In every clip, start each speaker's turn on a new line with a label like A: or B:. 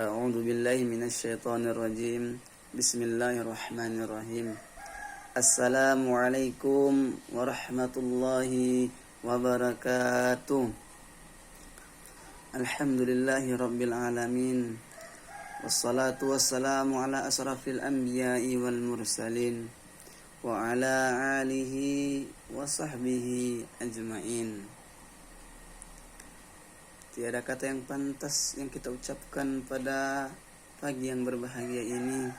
A: A'udzu billahi minasyaitonir rajim. Bismillahirrahmanirrahim. Assalamualaikum warahmatullahi wabarakatuh. Alhamdulillahi rabbil alamin. Wassalatu wassalamu ala asrafil anbiya'i wal mursalin wa ala alihi wa sahbihi ajma'in. Tiada kata yang pantas yang kita ucapkan pada pagi yang berbahagia ini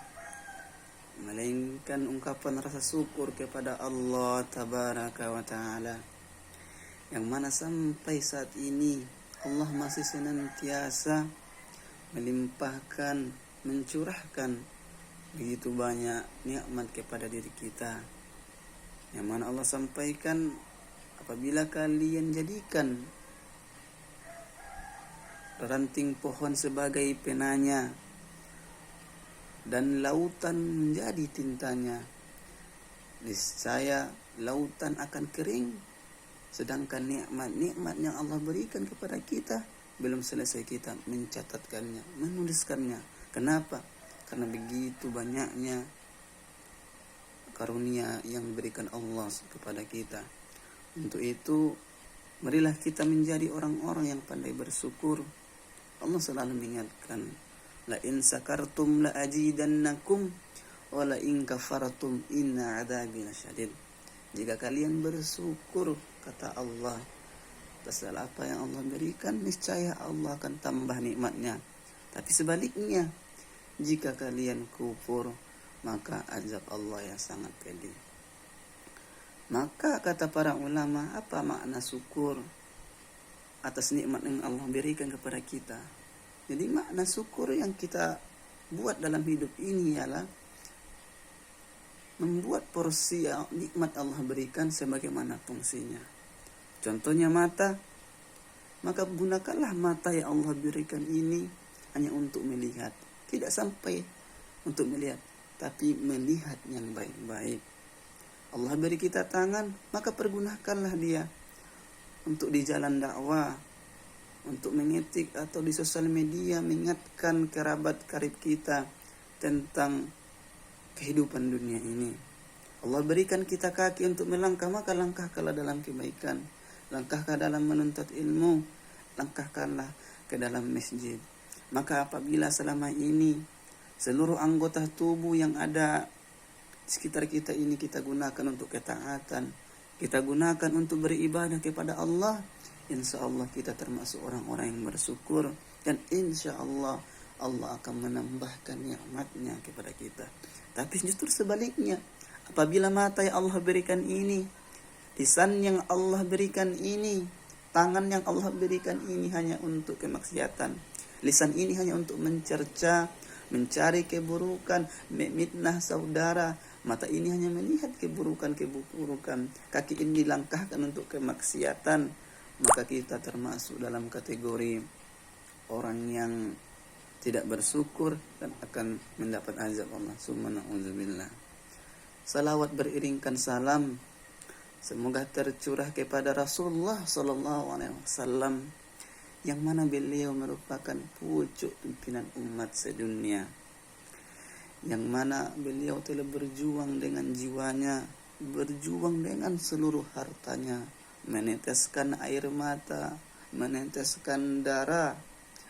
A: melainkan ungkapan rasa syukur kepada Allah Tabaraka wa Ta'ala, yang mana sampai saat ini Allah masih senantiasa melimpahkan, mencurahkan begitu banyak nikmat kepada diri kita, yang mana Allah sampaikan, apabila kalian jadikan ranting pohon sebagai penanya dan lautan menjadi tintanya, niscaya lautan akan kering, sedangkan nikmat-nikmat yang Allah berikan kepada kita belum selesai kita mencatatkannya, menuliskannya. Kenapa? Karena begitu banyaknya karunia yang diberikan Allah kepada kita. Untuk itu, marilah kita menjadi orang-orang yang pandai bersyukur. Allah selalu mengingatkan, la in sakartum la azidannakum wa la in kafartum inna adzabi lasyadid. Jika kalian bersyukur, kata Allah, atas apa yang Allah berikan, niscaya Allah akan tambah nikmatnya. Tapi sebaliknya, jika kalian kufur, maka azab Allah yang sangat pedih. Maka kata para ulama, apa makna syukur atas nikmat yang Allah berikan kepada kita? Jadi makna syukur yang kita buat dalam hidup ini ialah membuat porsi nikmat Allah berikan sebagaimana fungsinya. Contohnya mata, maka gunakanlah mata yang Allah berikan ini hanya untuk melihat, tidak sampai untuk melihat, tapi melihat yang baik-baik. Allah beri kita tangan, maka pergunakanlah dia untuk di jalan dakwah, untuk mengetik atau di sosial media mengingatkan kerabat karib kita tentang kehidupan dunia ini. Allah berikan kita kaki untuk melangkah, maka langkahkanlah dalam kebaikan, langkahkan dalam menuntut ilmu, langkahkanlah ke dalam masjid. Maka apabila selama ini seluruh anggota tubuh yang ada sekitar kita ini kita gunakan untuk ketaatan, kita gunakan untuk beribadah kepada Allah, insya Allah kita termasuk orang-orang yang bersyukur, dan insya Allah Allah akan menambahkan nikmatnya kepada kita. Tapi justru sebaliknya, apabila mata yang Allah berikan ini, lisan yang Allah berikan ini, tangan yang Allah berikan ini hanya untuk kemaksiatan, lisan ini hanya untuk mencerca, mencari keburukan, memfitnah saudara, mata ini hanya melihat keburukan, kaki ini dilangkahkan untuk kemaksiatan, maka kita termasuk dalam kategori orang yang tidak bersyukur dan akan mendapat azab Allah. Subhanallah. Salawat beriringkan salam semoga tercurah kepada Rasulullah sallallahu alaihi wasallam, yang mana beliau merupakan pucuk pimpinan umat sedunia, yang mana beliau telah berjuang dengan jiwanya, berjuang dengan seluruh hartanya, meneteskan air mata, meneteskan darah,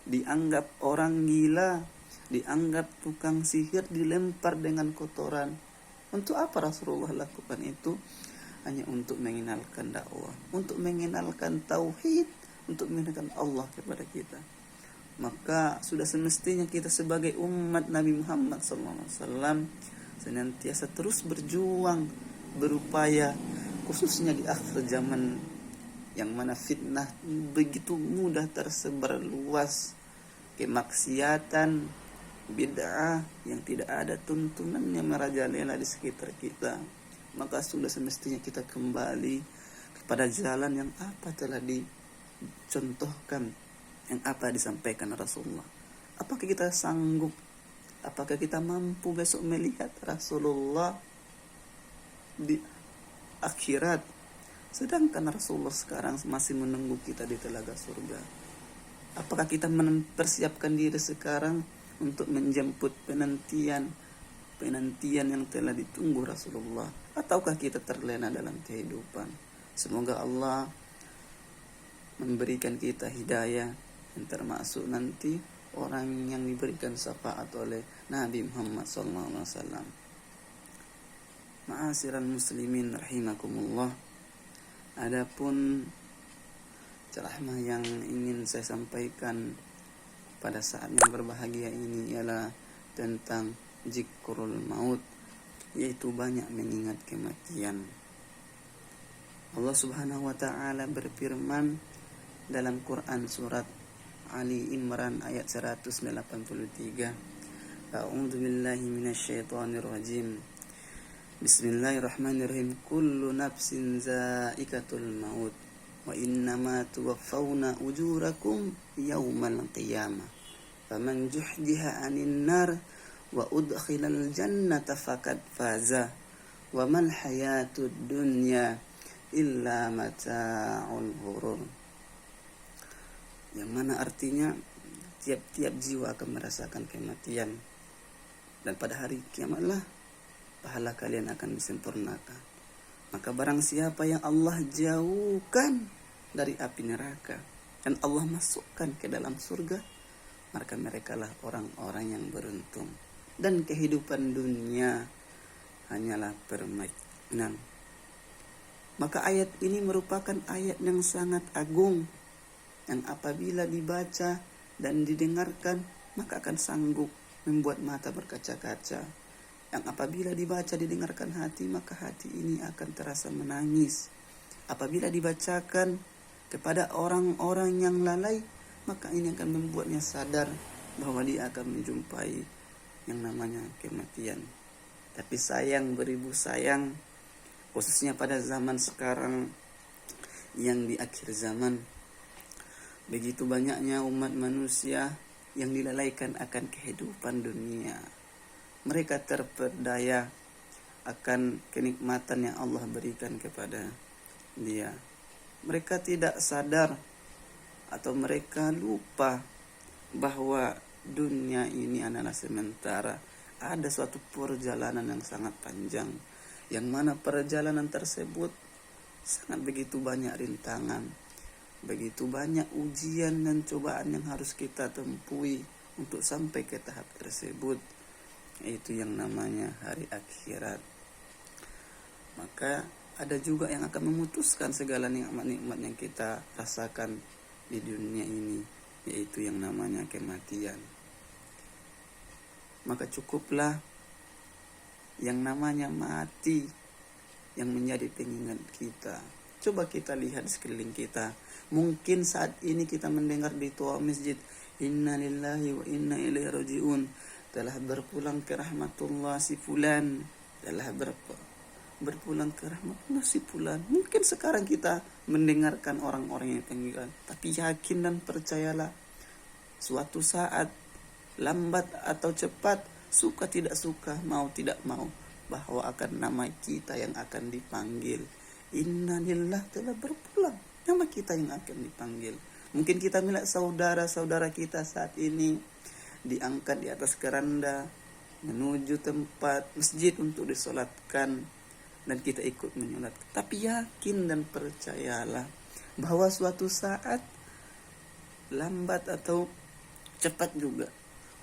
A: dianggap orang gila, dianggap tukang sihir, dilempar dengan kotoran. Untuk apa Rasulullah lakukan itu? Hanya untuk mengenalkan dakwah, untuk mengenalkan tauhid, untuk mengenalkan Allah kepada kita. Maka sudah semestinya kita sebagai umat Nabi Muhammad SAW senantiasa terus berjuang, berupaya, khususnya di akhir zaman yang mana fitnah begitu mudah tersebar luas, kemaksiatan, bid'ah yang tidak ada tuntunannya merajalela di sekitar kita. Maka sudah semestinya kita kembali kepada jalan yang apa telah dicontohkan, yang apa disampaikan Rasulullah. Apakah kita sanggup, apakah kita mampu besok melihat Rasulullah di akhirat, sedangkan Rasulullah sekarang masih menunggu kita di telaga surga? Apakah kita mempersiapkan diri sekarang untuk menjemput penantian yang telah ditunggu Rasulullah? Ataukah kita terlena dalam kehidupan? Semoga Allah memberikan kita hidayah yang termasuk nanti orang yang diberikan syafaat oleh Nabi Muhammad SAW. Ma'asyiral muslimin rahimakumullah. Adapun ceramah yang ingin saya sampaikan pada saat yang berbahagia ini ialah tentang zikrul maut, yaitu banyak mengingat kematian. Allah Subhanahu wa taala berfirman dalam Quran surat Ali Imran ayat 183. A'udzu billahi minasyaitonir rajim. Bismillahirrahmanirrahim. Kullu nafsin za'iqatul maut wa innama tuwaffawna ujurakum yaumal qiyamah. Faman juhdiha 'anil nar wa udkhilal jannata faqad faza wa mal hayatud dunya illa mata'ul ghurur. Yang mana artinya tiap-tiap jiwa akan merasakan kematian, dan pada hari kiamatlah pahala kalian akan disempurnakan. Maka barang siapa yang Allah jauhkan dari api neraka dan Allah masukkan ke dalam surga, maka merekalah orang-orang yang beruntung. Dan kehidupan dunia hanyalah permainan. Maka ayat ini merupakan ayat yang sangat agung, yang apabila dibaca dan didengarkan maka akan sanggup membuat mata berkaca-kaca. Yang apabila dibaca didengarkan hati, maka hati ini akan terasa menangis. Apabila dibacakan kepada orang-orang yang lalai, maka ini akan membuatnya sadar bahwa dia akan menjumpai yang namanya kematian. Tapi sayang beribu sayang, khususnya pada zaman sekarang yang di akhir zaman, begitu banyaknya umat manusia yang dilalaikan akan kehidupan dunia. Mereka terperdaya akan kenikmatan yang Allah berikan kepada dia. Mereka tidak sadar atau mereka lupa bahwa dunia ini adalah sementara. Ada suatu perjalanan yang sangat panjang, yang mana perjalanan tersebut sangat begitu banyak rintangan, begitu banyak ujian dan cobaan yang harus kita tempuhi untuk sampai ke tahap tersebut, yaitu yang namanya hari akhirat. Maka ada juga yang akan memutuskan segala nikmat-nikmat yang kita rasakan di dunia ini, yaitu yang namanya kematian. Maka cukuplah yang namanya mati yang menjadi pengingat kita. Coba kita lihat sekeliling kita. Mungkin saat ini kita mendengar di toa masjid, Inna lillahi wa inna ilaihi raji'un, telah berpulang ke rahmatullah si fulan, telah berpulang ke rahmatullah si fulan. Mungkin sekarang kita mendengarkan orang-orang yang panggilan, tapi yakin dan percayalah, suatu saat, lambat atau cepat, suka tidak suka, mau tidak mau, bahwa akan nama kita yang akan dipanggil. Innalillah, telah berpulang, nama kita yang akan dipanggil. Mungkin kita melihat saudara-saudara kita saat ini diangkat di atas keranda menuju tempat masjid untuk disolatkan, dan kita ikut menyolat. Tapi yakin dan percayalah bahwa suatu saat, lambat atau cepat juga,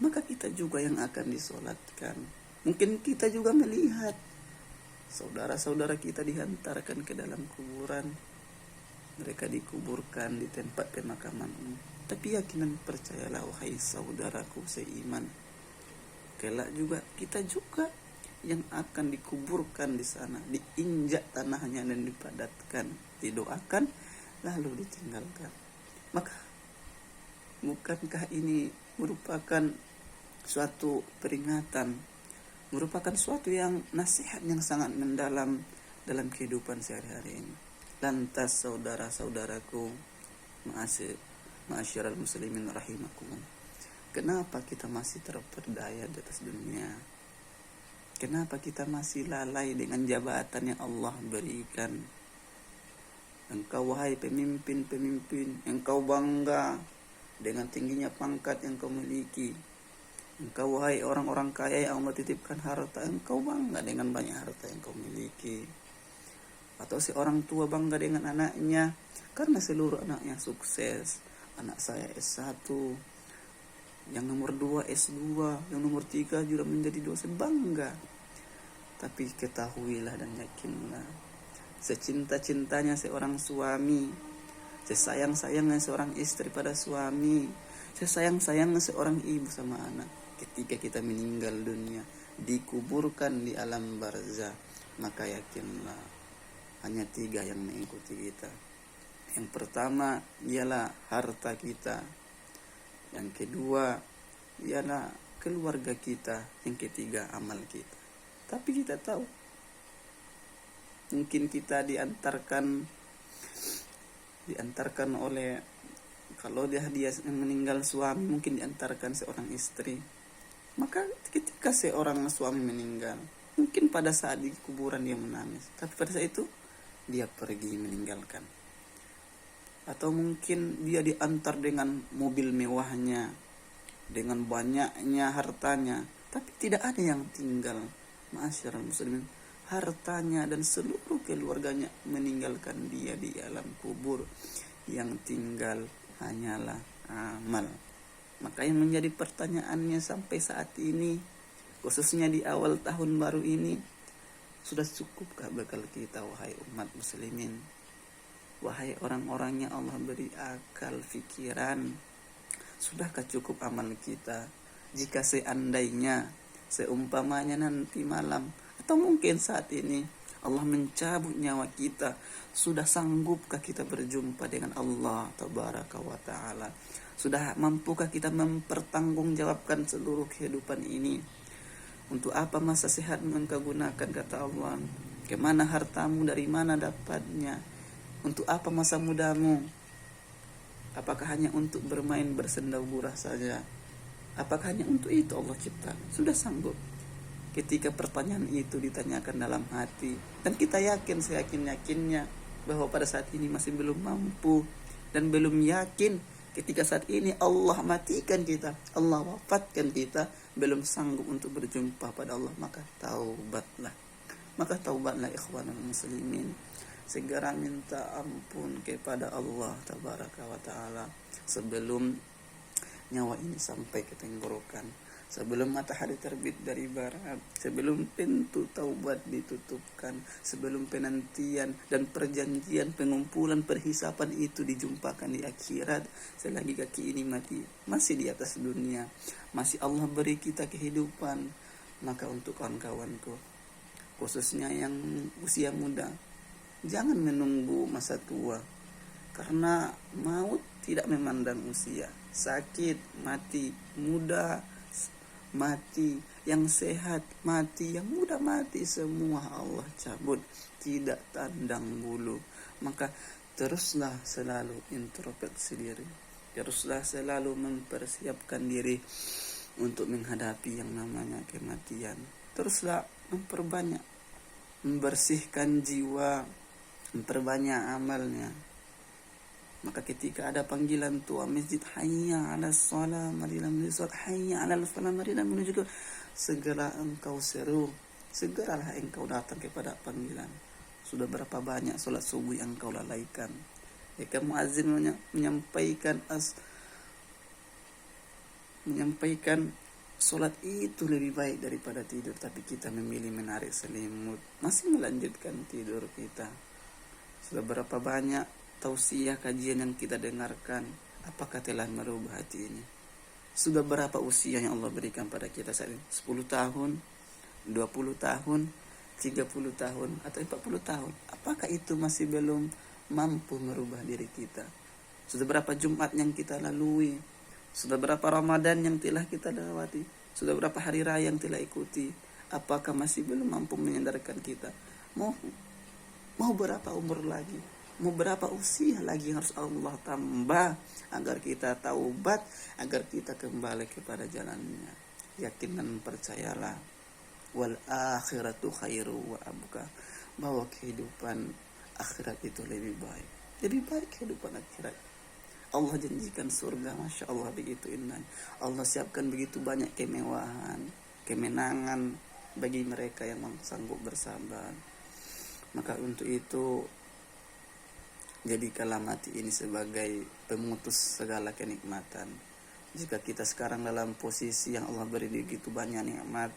A: maka kita juga yang akan disolatkan. Mungkin kita juga melihat saudara-saudara kita dihantarkan ke dalam kuburan, mereka dikuburkan di tempat pemakaman umum. Tapi yakin dan percayalah wahai saudaraku seiman, kelak juga kita juga yang akan dikuburkan di sana, diinjak tanahnya dan dipadatkan, didoakan lalu ditinggalkan. Maka bukankah ini merupakan suatu peringatan, merupakan suatu yang nasihat yang sangat mendalam dalam kehidupan sehari-hari ini. Lantas saudara-saudaraku, ma'asyiral muslimin rahimakumullah, kenapa kita masih terperdaya di atas dunia? Kenapa kita masih lalai dengan jabatan yang Allah berikan? Engkau wahai pemimpin-pemimpin, engkau bangga dengan tingginya pangkat yang kau miliki. Engkau wahai orang-orang kaya yang Allah titipkan harta, engkau bangga dengan banyak harta yang kau miliki. Atau si orang tua bangga dengan anaknya karena seluruh anaknya sukses. Anak saya S1, yang nomor 2 S2, yang nomor 3 juga menjadi dosen, bangga. Tapi ketahuilah dan yakinlah, secinta-cintanya seorang suami, sesayang-sayangnya seorang istri pada suami, sesayang-sayangnya seorang ibu sama anak, ketika kita meninggal dunia, dikuburkan di alam barzah, maka yakinlah hanya 3 yang mengikuti kita. Yang pertama ialah harta kita, yang kedua ialah keluarga kita, yang ketiga amal kita. Tapi kita tahu, mungkin kita diantarkan oleh, kalau dia meninggal suami, mungkin diantarkan seorang istri. Maka ketika seorang suami meninggal, mungkin pada saat di kuburan dia menangis, tapi pada saat itu dia pergi meninggalkan. Atau mungkin dia diantar dengan mobil mewahnya, dengan banyaknya hartanya, tapi tidak ada yang tinggal. Ma'asyiral muslimin, hartanya dan seluruh keluarganya meninggalkan dia di alam kubur. Yang tinggal hanyalah amal. Maka yang menjadi pertanyaannya sampai saat ini, khususnya di awal tahun baru ini, sudah cukupkah bekal kita wahai umat muslimin? Wahai orang-orang yang Allah beri akal fikiran, sudahkah cukup amal kita? Jika seandainya, seumpamanya nanti malam, atau mungkin saat ini Allah mencabut nyawa kita, sudah sanggupkah kita berjumpa dengan Allah tabaraka wa ta'ala? Sudah mampukah kita mempertanggungjawabkan seluruh kehidupan ini? Untuk apa masa sehatmu engkau gunakan, kata Allah? Kemana hartamu, dari mana dapatnya? Untuk apa masa mudamu? Apakah hanya untuk bermain bersenda-gurah saja? Apakah hanya untuk itu Allah cipta? Sudah sanggup. Ketika pertanyaan itu ditanyakan dalam hati, dan kita yakin seyakin-yakinnya bahwa pada saat ini masih belum mampu dan belum yakin, ketika saat ini Allah matikan kita, Allah wafatkan kita, belum sanggup untuk berjumpa pada Allah, maka taubatlah. Ikhwanul muslimin. Segera minta ampun kepada Allah tabaraka wa ta'ala sebelum nyawa ini sampai ke tenggorokan, sebelum matahari terbit dari barat, sebelum pintu taubat ditutupkan, sebelum penantian dan perjanjian pengumpulan perhisapan itu dijumpakan di akhirat. Selagi kaki ini mati, masih di atas dunia, masih Allah beri kita kehidupan. Maka untuk kawan-kawanku, khususnya yang usia muda, jangan menunggu masa tua, karena maut tidak memandang usia. Sakit mati, muda mati, yang sehat mati, yang muda mati, semua Allah cabut, tidak tandang bulu. Maka teruslah selalu introspeksi diri, teruslah selalu mempersiapkan diri untuk menghadapi yang namanya kematian. Teruslah memperbanyak, membersihkan jiwa, memperbanyak amalnya. Maka ketika ada panggilan tua masjid, hayya 'alas shalah, marilah menuju salat, hayya 'alal falah, marilah menuju ke, segera engkau seru, segeralah engkau datang kepada panggilan. Sudah berapa banyak salat subuh yang engkau lalaikan? Jika muazin menyampaikan salat itu lebih baik daripada tidur, tapi kita memilih menarik selimut, masih melanjutkan tidur kita. Sudah berapa banyak tausiah kajian yang kita dengarkan, apakah telah merubah hati ini? Sudah berapa usia yang Allah berikan pada kita saat ini? 10 tahun, 20 tahun, 30 tahun, atau 40 tahun? Apakah itu masih belum mampu merubah diri kita? Sudah berapa Jumat yang kita lalui? Sudah berapa Ramadan yang telah kita lewati? Sudah berapa hari raya yang telah ikuti? Apakah masih belum mampu menyadarkan kita? Mau berapa umur lagi? Mau berapa usia lagi yang harus Allah tambah agar kita taubat, agar kita kembali kepada jalannya? Yakin dan percayalah, wal akhiratu khairu wa abqa, bahwa kehidupan akhirat itu lebih baik kehidupan akhirat. Allah janjikan surga, Masya Allah begitu indah. Allah siapkan begitu banyak kemewahan, kemenangan bagi mereka yang sanggup bersabar. Maka untuk itu jadikanlah mati ini sebagai pemutus segala kenikmatan. Jika kita sekarang dalam posisi yang Allah beri begitu banyak nikmat,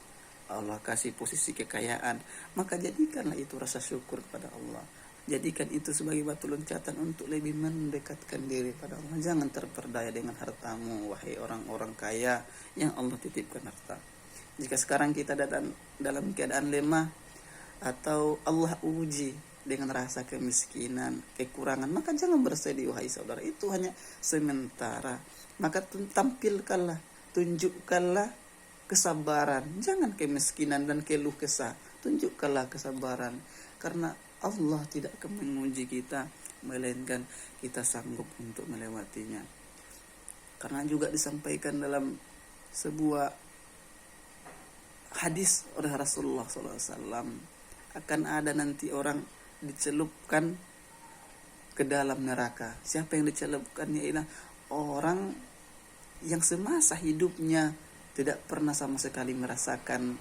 A: Allah kasih posisi kekayaan, maka jadikanlah itu rasa syukur kepada Allah. Jadikan itu sebagai batu loncatan untuk lebih mendekatkan diri pada Allah. Jangan terperdaya dengan hartamu, wahai orang-orang kaya yang Allah titipkan harta. Jika sekarang kita dalam keadaan lemah, atau Allah uji dengan rasa kemiskinan, kekurangan, maka jangan bersedih wahai saudara. Itu hanya sementara. Maka tampilkanlah, tunjukkanlah kesabaran. Jangan kemiskinan dan keluh kesah. Tunjukkanlah kesabaran. Karena Allah tidak akan menguji kita, melainkan kita sanggup untuk melewatinya. Karena juga disampaikan dalam sebuah hadis oleh Rasulullah SAW, akan ada nanti orang dicelupkan ke dalam neraka. Siapa yang dicelupkannya? Ialah orang yang semasa hidupnya tidak pernah sama sekali merasakan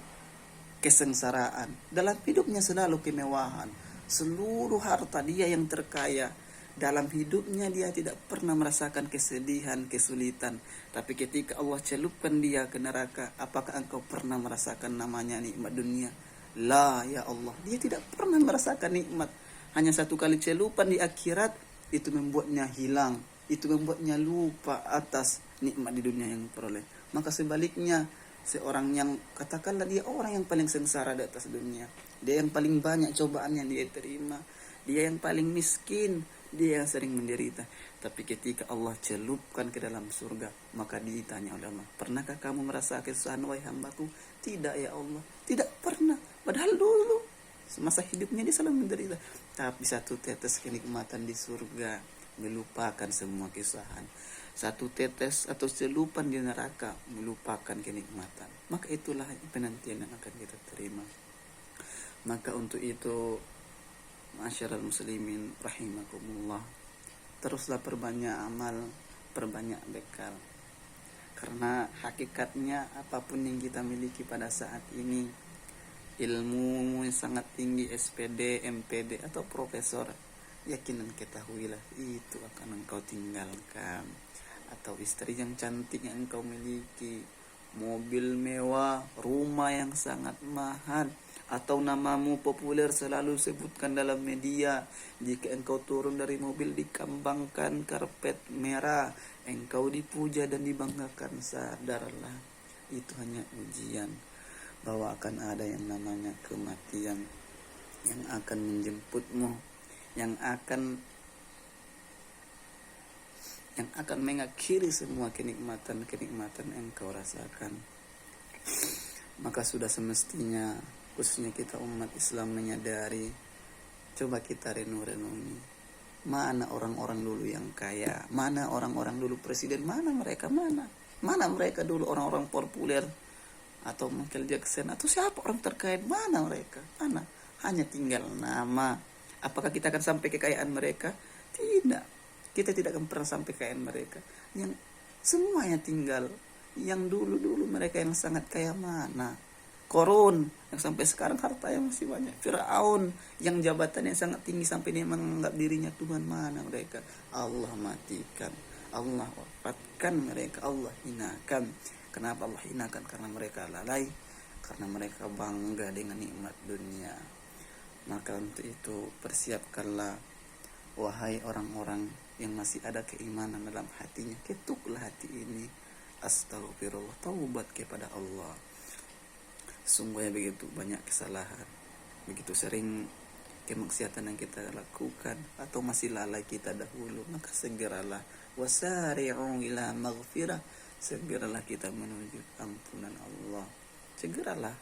A: kesengsaraan. Dalam hidupnya selalu kemewahan, seluruh harta dia yang terkaya. Dalam hidupnya dia tidak pernah merasakan kesedihan, kesulitan. Tapi ketika Allah celupkan dia ke neraka, apakah engkau pernah merasakan namanya nikmat dunia? La, ya Allah, dia tidak pernah merasakan nikmat. Hanya satu kali celupan di akhirat, itu membuatnya hilang, itu membuatnya lupa atas nikmat di dunia yang peroleh. Maka sebaliknya, seorang yang katakanlah dia orang yang paling sengsara di atas dunia, dia yang paling banyak cobaan yang dia terima, dia yang paling miskin, dia yang sering menderita. Tapi ketika Allah celupkan ke dalam surga, maka ditanya oleh Allah, pernahkah kamu merasa kesusahan wahai hambaku? Tidak ya Allah, tidak pernah. Padahal dulu semasa hidupnya dia selalu menderita. Tapi satu tetes kenikmatan di surga melupakan semua kesusahan. Satu tetes atau celupan di neraka melupakan kenikmatan. Maka itulah penantian yang akan kita terima. Maka untuk itu, ma'asyiral muslimin rahimakumullah, teruslah perbanyak amal, perbanyak bekal. Karena hakikatnya apapun yang kita miliki pada saat ini, ilmu yang sangat tinggi, SPD, MPD atau profesor, yakin dan ketahuilah itu akan engkau tinggalkan. Atau istri yang cantik yang engkau miliki, mobil mewah, rumah yang sangat mahal, atau namamu populer selalu sebutkan dalam media. Jika engkau turun dari mobil dikambangkan karpet merah, engkau dipuja dan dibanggakan, sadarlah itu hanya ujian, bahwa akan ada yang namanya kematian yang akan menjemputmu, yang akan mengakhiri semua kenikmatan yang engkau rasakan. Maka sudah semestinya, khususnya kita umat Islam, menyadari, coba kita renungi, mana orang-orang dulu yang kaya, mana orang-orang dulu presiden, mana mereka dulu orang-orang populer, atau Michael Jackson, atau siapa orang terkaya, mana mereka? Mana? Hanya tinggal nama. Apakah kita akan sampai kekayaan mereka? Tidak. Kita tidak akan pernah sampai kekayaan mereka. Yang semuanya tinggal. Yang dulu-dulu mereka yang sangat kaya mana? Korun yang sampai sekarang hartanya masih banyak. Firaun yang jabatannya sangat tinggi sampai dia menganggap dirinya Tuhan, mana mereka? Allah matikan, Allah wafatkan mereka, Allah hinakan. Kenapa Allah hinakan? Karena mereka lalai, karena mereka bangga dengan nikmat dunia. Maka untuk itu persiapkanlah, wahai orang-orang yang masih ada keimanan dalam hatinya, ketuklah hati ini, astagfirullah, taubat kepada Allah. Sungguhnya begitu banyak kesalahan, begitu sering kemaksiatan yang kita lakukan, atau masih lalai kita dahulu. Maka segeralah, wasari'u ila maghfirah, segeralah kita menuju ampunan Allah. Segeralah,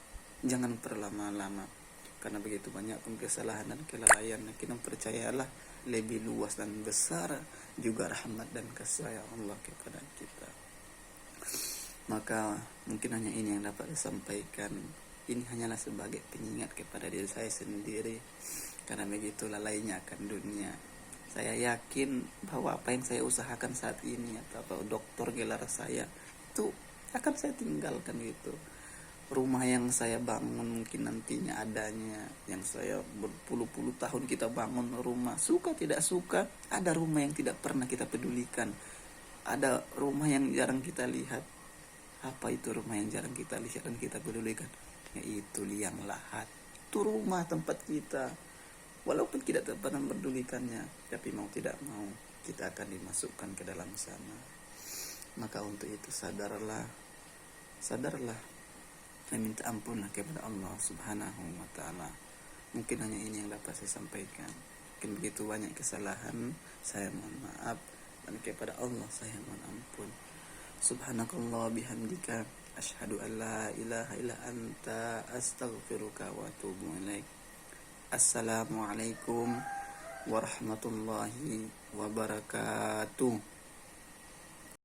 A: jangan berlama-lama, karena begitu banyak pun kesalahan dan kelalaian. Kita percayalah, lebih luas dan besar juga rahmat dan kasih Allah kepada kita. Maka mungkin hanya ini yang dapat disampaikan. Ini hanyalah sebagai pengingat kepada diri saya sendiri, karena begitu lalainya akan dunia. Saya yakin bahwa apa yang saya usahakan saat ini atau doktor gelar saya itu akan saya tinggalkan gitu. Rumah yang saya bangun mungkin nantinya adanya, yang saya berpuluh-puluh tahun kita bangun rumah, suka tidak suka, ada rumah yang tidak pernah kita pedulikan, ada rumah yang jarang kita lihat. Apa itu rumah yang jarang kita lihat dan kita pedulikan? Yaitu liang lahat. Itu rumah tempat kita. Walaupun kita tidak pernah mempedulikannya, tapi mau tidak mau kita akan dimasukkan ke dalam sana. Maka untuk itu sadarlah, dan minta ampunlah kepada Allah Subhanahu wa Ta'ala. Mungkin hanya ini yang dapat saya sampaikan. Mungkin begitu banyak kesalahan, saya mohon maaf, dan kepada Allah saya mohon ampun. Subhanakallah bihamdika, asyhadu an la ilaha illa anta, astaghfiruka wa atubu ilaik. Assalamualaikum warahmatullahi wabarakatuh.